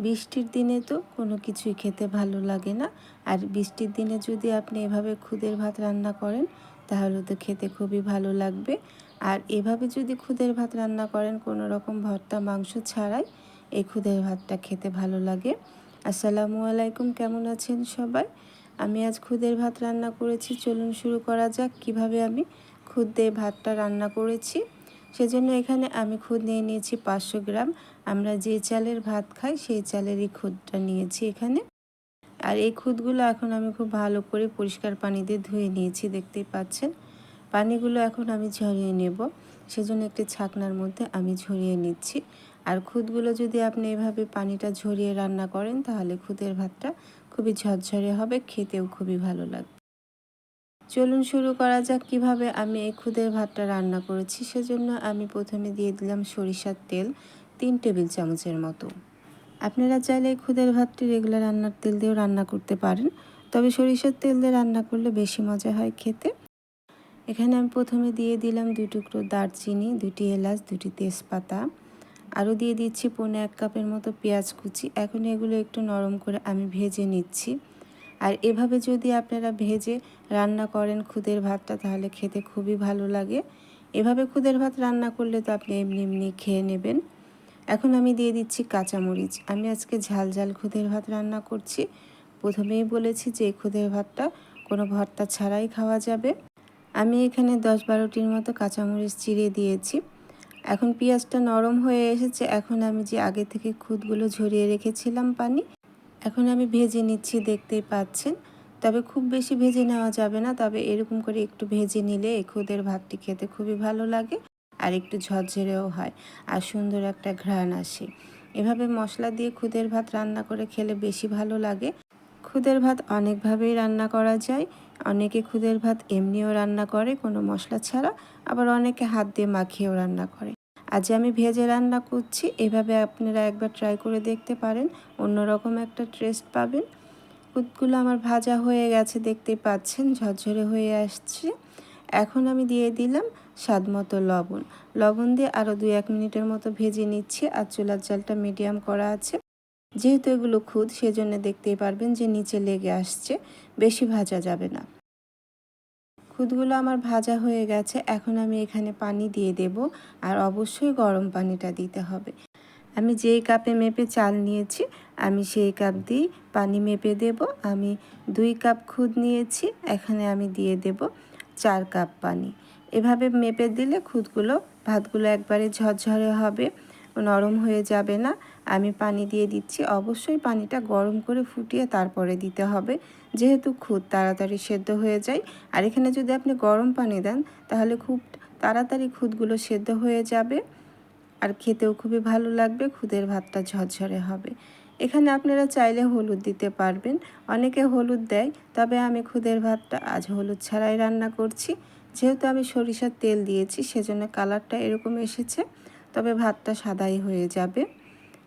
বৃষ্টির দিনে তো কোনো কিছুই খেতে ভালো লাগে না। আর বৃষ্টির দিনে যদি আপনি এভাবে খুদের ভাত রান্না করেন তাহলে তো খেতে খুবই ভালো লাগবে। আর এভাবে যদি খুদের ভাত রান্না করেন কোনো রকম ভর্তা মাংস ছাড়াই, এই খুদের ভাতটা খেতে ভালো লাগে। আসসালামু আলাইকুম, কেমন আছেন সবাই? আমি আজ খুদের ভাত রান্না করেছি। চলুন শুরু করা যাক কিভাবে আমি খুদ দিয়ে ভাতটা রান্না করেছি। সেজন্য এখানে আমি খুদ নিয়ে নিয়েছি 500 গ্রাম। আমরা যে চালের ভাত খাই সেই চালেরই খুদটা নিয়েছি এখানে। আর এই খুদগুলো এখন আমি খুব ভালো করে পরিষ্কার পানি দিয়ে ধুয়ে নিয়েছি, দেখতেই পাচ্ছেন। পানিগুলো এখন আমি ঝরিয়ে নেব, সেজন্য একটি ছাকনার মধ্যে আমি ঝরিয়ে নিচ্ছি। আর খুদগুলো যদি আপনি এভাবে পানিটা ঝরিয়ে রান্না করেন তাহলে খুদের ভাতটা খুবই ঝরঝরে হবে, খেতেও খুবই ভালো লাগবে। চলুন শুরু করা যাক কিভাবে আমি এই খুদের ভাতটা রান্না করেছি। সেজন্য আমি প্রথমে দিয়ে দিলাম সরিষার তেল 3 টেবিল চামচের মতো। আপনারা চাইলে এই খুদের ভাতটি রেগুলার রান্নার তেল দিয়েও রান্না করতে পারেন, তবে সরিষার তেল দিয়ে রান্না করলে বেশি মজা হয় খেতে। এখানে আমি প্রথমে দিয়ে দিলাম 2 টুকরো দারচিনি, 2টি এলাচ, 2টি তেজপাতা। আরও দিয়ে দিচ্ছি 1.5 কাপের মতো পেঁয়াজ কুচি। এখন এগুলো একটু নরম করে আমি ভেজে নিচ্ছি। আর এভাবে যদি আপনারা ভেজে রান্না করেন খুদের ভাতটা তাহলে খেতে খুবই ভালো লাগে। এভাবে খুদের ভাত রান্না করলে তো আপনি এমনি এমনি খেয়ে নেবেন। এখন আমি দিয়ে দিচ্ছি কাঁচামরিচ। আমি আজকে ঝাল ঝাল খুদের ভাত রান্না করছি। প্রথমেই বলেছি যে এই খুদের ভাতটা কোনো ভর্তা ছাড়াই খাওয়া যাবে। আমি এখানে 10-12টির মতো কাঁচামরিচ চিড়ে দিয়েছি। এখন পেঁয়াজটা নরম হয়ে এসেছে। এখন আমি যে আগে থেকে খুদগুলো ঝরিয়ে রেখেছিলাম পানি, এখন আমি ভেজে নিচ্ছি, দেখতেই পাচ্ছেন। তবে খুব বেশি ভেজে নেওয়া যাবে না, তবে এরকম করে একটু ভেজে নিলে এই খুদের ভাতটি খেতে খুবই ভালো লাগে আর একটু ঝরঝরেও হয় আর সুন্দর একটা ঘ্রাণ আসে। এভাবে মশলা দিয়ে খুদের ভাত রান্না করে খেলে বেশি ভালো লাগে। খুদের ভাত অনেকভাবেই রান্না করা যায়। অনেকে খুদের ভাত এমনিও রান্না করে কোনো মশলা ছাড়া, আবার অনেকে হাত দিয়ে মাখিয়েও রান্না করে। আজ আমি ভেজে রান্না করছি, এভাবে আপনারা একবার ট্রাই করে দেখতে পারেন, অন্যরকম একটা টেস্ট পাবেন। খুদগুলো আমার ভাজা হয়ে গেছে, দেখতেই পাচ্ছেন ঝরঝরে হয়ে আসছে। এখন আমি দিয়ে দিলাম স্বাদ মতো লবণ। লবণ দিয়ে আরও 2-1 মিনিটের মতো ভেজে নিচ্ছি। আর চুলার জালটা মিডিয়াম করা আছে। যেহেতু এগুলো খুদ, সেজন্য দেখতেই পারবেন যে নিচে লেগে আসছে, বেশি ভাজা যাবে না। খুদগুলো আমার ভাজা হয়ে গেছে। এখন আমি এখানে পানি দিয়ে দেব, আর অবশ্যই গরম পানিটা দিতে হবে। আমি যেই কাপে মেপে চাল নিয়েছি আমি সেই কাপ দিয়েই পানি মেপে দেব। আমি 2 কাপ খুদ নিয়েছি, এখানে আমি দিয়ে দেব 4 কাপ পানি। এভাবে মেপে দিলে ভাতগুলো একবারে ঝরঝরে হবে, নরম হয়ে যাবে না। আমি পানি দিয়ে দিচ্ছি, অবশ্যই পানিটা গরম করে ফুটিয়ে তারপরে দিতে হবে, যেহেতু খুদ তাড়াতাড়ি সেদ্ধ হয়ে যায়। আর এখানে যদি আপনি গরম পানি দেন তাহলে খুব তাড়াতাড়ি খুদগুলো সেদ্ধ হয়ে যাবে আর খেতেও খুবই ভালো লাগবে, খুদের ভাতটা ঝরঝরে হবে। এখানে আপনারা চাইলে হলুদ দিতে পারবেন, অনেকে হলুদ দেয়, তবে আমি খুদের ভাতটা আজ হলুদ ছাড়াই রান্না করছি। যেহেতু আমি সরিষার তেল দিয়েছি সেজন্য কালারটা এরকম এসেছে, তবে ভাতটা সাদাই হয়ে যাবে।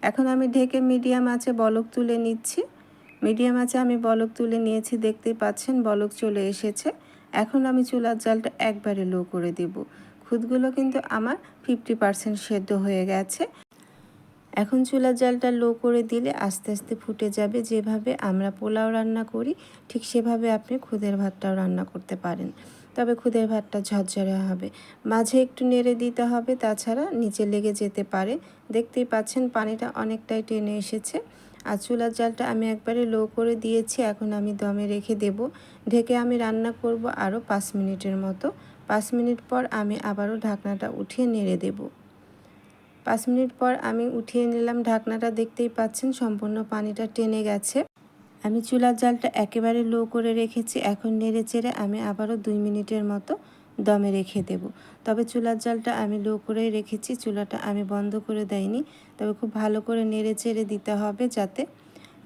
এখন আমি ঢেকে মিডিয়াম আঁচে বলক তুলে নিচ্ছি। মিডিয়াম আঁচে আমি বলক তুলে নিয়েছি, দেখতেই পাচ্ছেন বলক চলে এসেছে। এখন আমি চুলার জালটা একবারে লো করে দেব। খুদগুলো কিন্তু আমার 50% সেদ্ধ হয়ে গেছে। এখন চুলার জালটা লো করে দিলে আস্তে আস্তে ফুটে যাবে। যেভাবে আমরা পোলাও রান্না করি ঠিক সেভাবে আপনি খুদের ভাতটাও রান্না করতে পারেন, তবে খুদের ভাতটা ঝরঝরে হবে। মাঝে একটু নেড়ে দিতে হবে, তাছাড়া নিচে লেগে যেতে পারে। দেখতেই পাচ্ছেন পানিটা অনেকটাই টেনে এসেছে। আর চুলার জালটা আমি একবারে লো করে দিয়েছি। এখন আমি দমে রেখে দেব। ঢেকে আমি রান্না করব আরও 5 মিনিটের মতো। 5 মিনিট পর আমি আবারও ঢাকনাটা উঠিয়ে নেড়ে দেব। 5 মিনিট পর আমি উঠিয়ে নিলাম ঢাকনাটা, দেখতেই পাচ্ছেন সম্পূর্ণ পানিটা টেনে গেছে। আমি চুলার জালটা একেবারে লো করে রেখেছি। এখন নেড়ে চেড়ে আমি আবারও 2 মিনিটের মতো দমে রেখে দেব। তবে চুলার জালটা আমি লো করেই রেখেছি, চুলাটা আমি বন্ধ করে দেইনি। তবে খুব ভালো করে নেড়ে চেড়ে দিতে হবে যাতে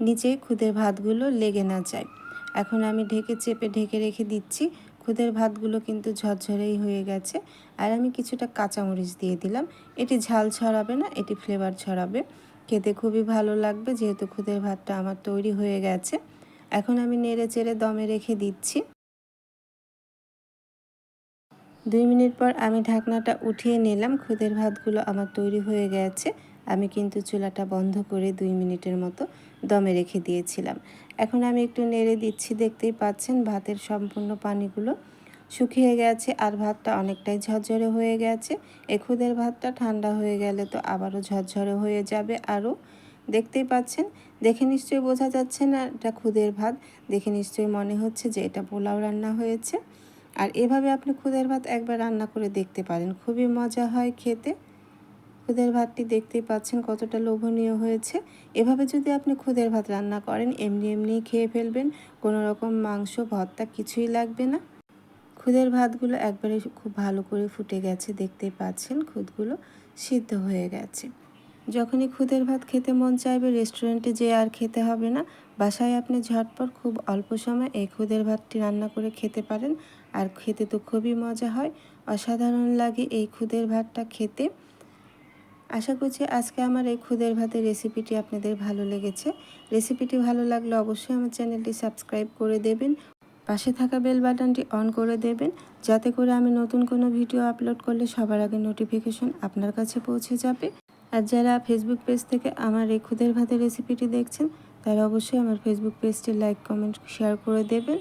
নিচে খুদের ভাতগুলো লেগে না যায়। এখন আমি চেপে ঢেকে রেখে দিচ্ছি। খুদের ভাতগুলো কিন্তু ঝরঝরেই হয়ে গেছে। আর আমি কিছুটা কাঁচামরিচ দিয়ে দিলাম। এটি ঝাল ছড়াবে না, এটি ফ্লেভার ছড়াবে, খেতে খুবই ভালো লাগবে। যেহেতু খুদের ভাতটা আমার তৈরি হয়ে গেছে, এখন আমি নেড়ে চেড়ে দমে রেখে দিচ্ছি। 2 মিনিট পর আমি ঢাকনাটা উঠিয়ে নিলাম। খুদের ভাতগুলো আমার তৈরি হয়ে গেছে, আমি কিন্তু চুলাটা বন্ধ করে 2 মিনিটের মতো দমে রেখে দিয়েছিলাম। এখন আমি একটু নেড়ে দিচ্ছি, দেখতেই পাচ্ছেন ভাতের সম্পূর্ণ পানিগুলো শুকিয়ে গেছে আর ভাতটা অনেকটাই ঝরঝরে হয়ে গেছে। এই খুদের ভাতটা ঠান্ডা হয়ে গেলে তো আবারও ঝরঝরে হয়ে যাবে আরও। দেখতেই পাচ্ছেন, দেখে নিশ্চয়ই বোঝা যাচ্ছে না এটা খুদের ভাত, দেখে নিশ্চয়ই মনে হচ্ছে যে এটা পোলাও রান্না হয়েছে। আর এভাবে আপনি খুদের ভাত একবার রান্না করে দেখতে পারেন, খুবই মজা হয় খেতে। খুদের ভাতটি দেখতেই পাচ্ছেন কতটা লোভনীয় হয়েছে। এভাবে যদি আপনি খুদের ভাত রান্না করেন এমনিই খেয়ে ফেলবেন, কোনো রকম মাংস ভর্তা কিছুই লাগবে না। খুদের ভাতগুলো একবারে খুব ভালো করে ফুটে গেছে, দেখতেই পাচ্ছেন খুদগুলো সিদ্ধ হয়ে গেছে। যখনই খুদের ভাত খেতে মন চাইবে রেস্টুরেন্টে যেয়ে আর খেতে হবে না, বাসায় আপনি ঝটপট খুব অল্প সময় এই খুদের ভাতটি রান্না করে খেতে পারেন। আর খেতে তো খুবই মজা হয়, অসাধারণ লাগে এই খুদের ভাতটা খেতে। আশা করছি আজকে আমার এই খুদের ভাতের রেসিপিটি আপনাদের ভালো লেগেছে। রেসিপিটি ভালো লাগলে অবশ্যই আমার চ্যানেলটি সাবস্ক্রাইব করে দেবেন, পাশে থাকা বেল বাটনটি অন করে দেবেন, যাতে করে আমি নতুন কোনো ভিডিও আপলোড করলে সবার আগে নোটিফিকেশন আপনার কাছে পৌঁছে যাবে। আর যারা ফেসবুক পেজ থেকে আমার এই খুদের ভাতের রেসিপিটি দেখছেন তারা অবশ্যই আমার ফেসবুক পেজটি লাইক কমেন্ট শেয়ার করে দেবেন।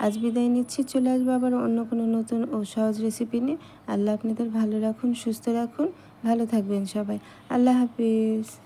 আজ বিদায় নিচ্ছি, চলে আসবো আবার অন্য কোনো নতুন ও সহজ রেসিপি নিয়ে। আল্লাহ আপনাদের ভালো রাখুন, সুস্থ রাখুন, ভালো থাকবেন সবাই। আল্লাহ হাফিজ।